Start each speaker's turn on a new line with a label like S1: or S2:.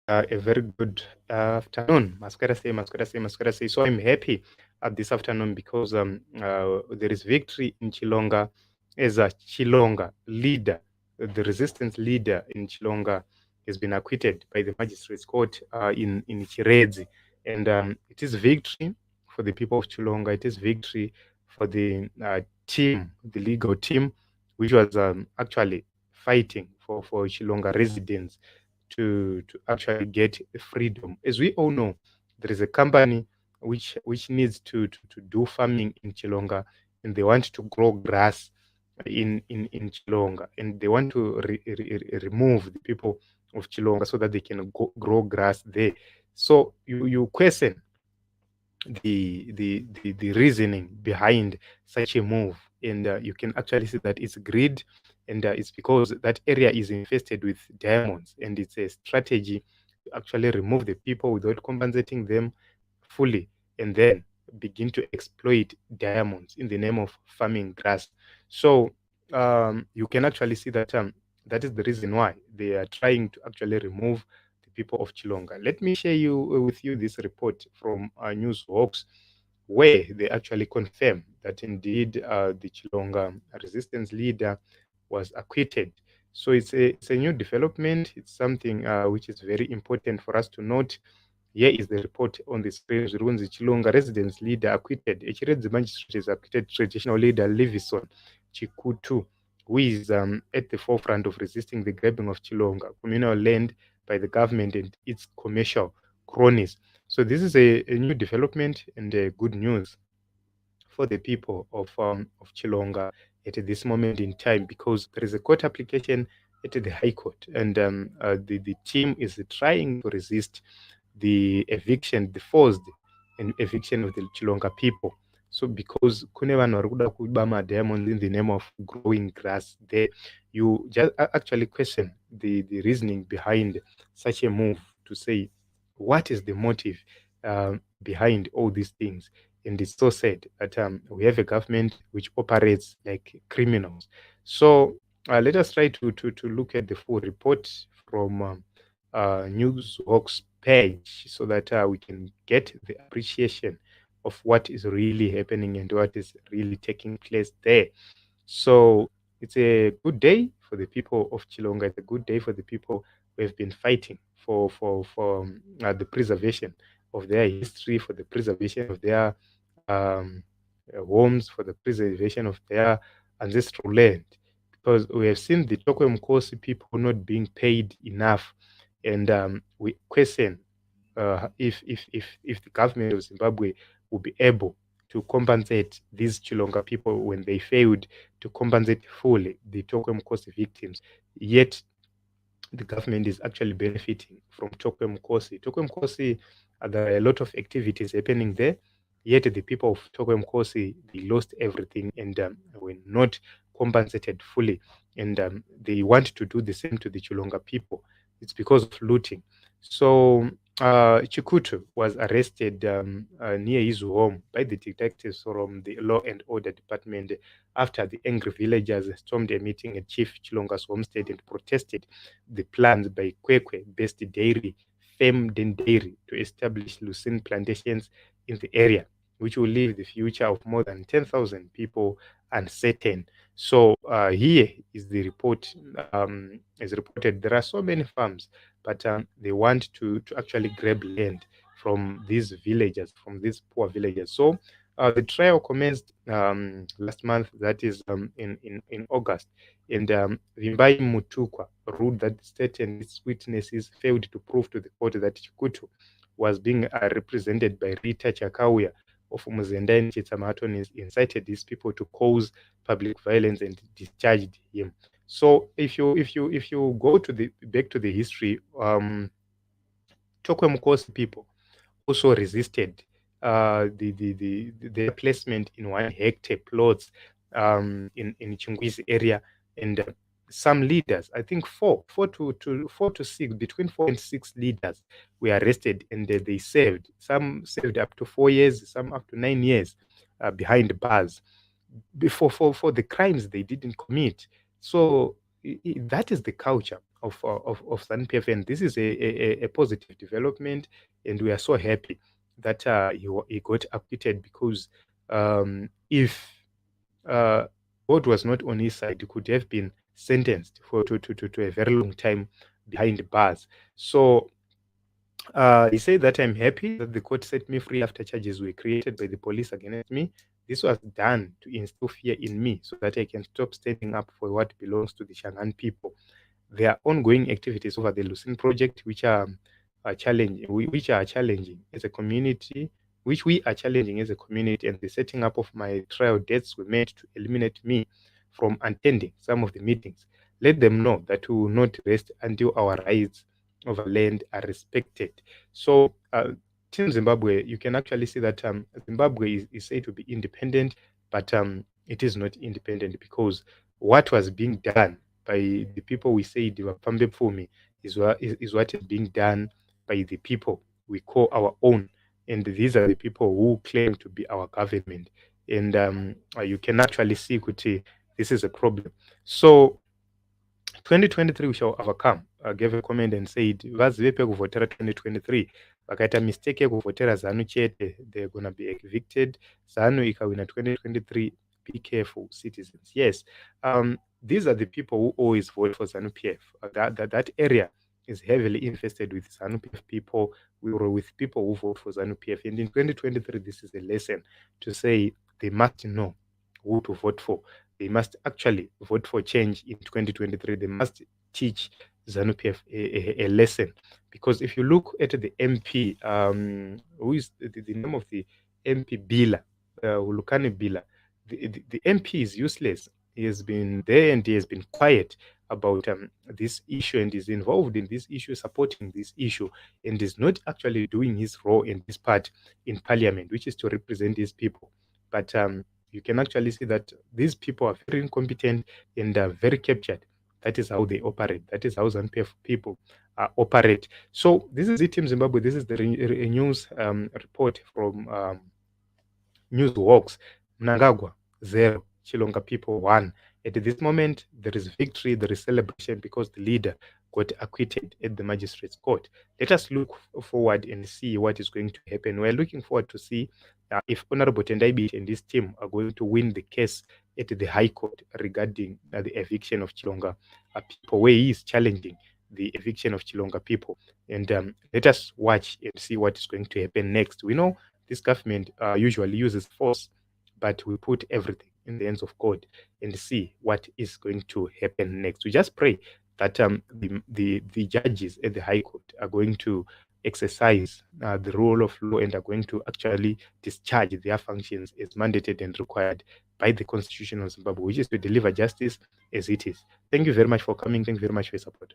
S1: A very good afternoon. Masquerade say. So I'm happy this afternoon because there is victory in Chilonga as a Chilonga leader. The resistance leader in Chilonga has been acquitted by the magistrates court in Chirezi. And it is victory for the people of Chilonga. It is victory for the team, the legal team, which was actually fighting for Chilonga residents to actually get freedom. As we all know, there is a company which needs to do farming in Chilonga, and they want to grow grass in Chilonga, and they want to remove the people of Chilonga so that they can grow grass there. So you question the reasoning behind such a move, and you can actually see that it's greed, and it's because that area is infested with diamonds, and it's a strategy to actually remove the people without compensating them fully, and then begin to exploit diamonds in the name of farming grass. So you can actually see that that is the reason why they are trying to actually remove the people of Chilonga. Let me share with you this report from Newshawks, where they actually confirm that indeed the Chilonga resistance leader was acquitted. So it's a new development. It's something which is very important for us to note. Here is the report on the screen. Zurunzi Chilonga residence leader acquitted. Echiredzi magistrate has acquitted traditional leader Livison Chikutu, who is at the forefront of resisting the grabbing of Chilonga, communal land by the government and its commercial cronies. So this is a new development and good news for the people of Chilonga at this moment in time, because there is a court application at the High Court, and the team is trying to resist the eviction, the forced eviction of the Chilonga people. So because kune vanhu vari kuda kuba diamonds in the name of growing grass there, you just actually question the reasoning behind such a move, to say what is the motive behind all these things. And it's so sad that we have a government which operates like criminals. So let us try to look at the full report from Newshawk's page, so that we can get the appreciation of what is really happening and what is really taking place there. So it's a good day for the people of Chilonga. It's a good day for the people who have been fighting for the preservation of their history, for the preservation of their um, homes, for the preservation of their ancestral land. Because we have seen the Tokwe Mkosi people not being paid enough, and we question if the government of Zimbabwe will be able to compensate these Chilonga people when they failed to compensate fully the Tokwe Mkosi victims. Yet the government is actually benefiting from Tokwe Mkosi. Tokwe Mkosi, there are a lot of activities happening there, yet the people of Tokwe Mkosi, they lost everything and were not compensated fully. And they want to do the same to the Chilonga people. It's because of looting. So Chikutu was arrested near his home by the detectives from the Law and Order Department after the angry villagers stormed a meeting at Chief Chilonga's homestead and protested the plans by Kwekwe-based dairy firm Den Dairy to establish lucerne plantations in the area, which will leave the future of more than 10,000 people uncertain. So here is the report. As reported, there are so many farms, but they want to actually grab land from these villagers, from these poor villagers. So the trial commenced last month, that is in August, and Vimbai Mutukwa ruled that the state and its witnesses failed to prove to the court that Chikutu was being represented by Rita Chakauya of Muzenda and Chitamaton incited these people to cause public violence and discharged him. So if you go to the back to the history, Tokwe Mukosi people also resisted their placement in 1 hectare plots in Chingwisi area, and some leaders, I think four to six, between 4 and 6 leaders were arrested, and they served. Some served up to 4 years, some up to 9 years behind bars before for the crimes they didn't commit. So that is the culture of ZANU-PF, and this is a positive development, and we are so happy that he got acquitted, because if God was not on his side, he could have been sentenced to a very long time behind bars. So he said that I'm happy that the court set me free after charges were created by the police against me. This was done to instill fear in me so that I can stop standing up for what belongs to the Shangaan people. There are ongoing activities over the Lucene project are challenging, which are challenging as a community, which we are challenging as a community, and the setting up of my trial dates were meant to eliminate me from attending some of the meetings. Let them know that we will not rest until our rights over land are respected. So, Team Zimbabwe, you can actually see that Zimbabwe is said to be independent, but it is not independent, because what was being done by the people we say they were Pambe Pfumi is what is being done by the people we call our own. And these are the people who claim to be our government. And you can actually see, Kuti, this is a problem. So 2023 we shall overcome. Gave a comment and said vazive pekuvhotera 2023 vakaita mistake yekuvhotera ZANU chete, they're going to be evicted. ZANU ikawina 2023, be careful citizens. Yes, these are the people who always vote for ZANU-PF. That area is heavily infested with ZANU-PF people. We were with people who vote for ZANU-PF, and in 2023 this is a lesson to say they must know who to vote for. They must actually vote for change in 2023. They must teach ZANU-PF a lesson. Because if you look at the MP, who is the name of the MP, Bila, Hulukani Bila, the MP is useless. He has been there and he has been quiet about this issue, and is involved in this issue, supporting this issue, and is not actually doing his role in this part in parliament, which is to represent these people. But you can actually see that these people are very incompetent and are very captured. That is how they operate. That is how ZANU-PF people operate. So this is it, Team Zimbabwe. This is the news report from Newsworks. Mnangagwa 0, Chilonga people 1. At this moment, there is victory, there is celebration, because the leader got acquitted at the magistrate's court. Let us look forward and see what is going to happen. We're looking forward to see if Honorable Tendai Biti and his team are going to win the case at the High Court regarding the eviction of Chilonga people, where he is challenging the eviction of Chilonga people. And let us watch and see what is going to happen next. We know this government usually uses force, but we put everything in the hands of God and see what is going to happen next. We just pray that the judges at the High Court are going to exercise the rule of law and are going to actually discharge their functions as mandated and required by the Constitution of Zimbabwe, which is to deliver justice as it is. Thank you very much for coming. Thank you very much for your support.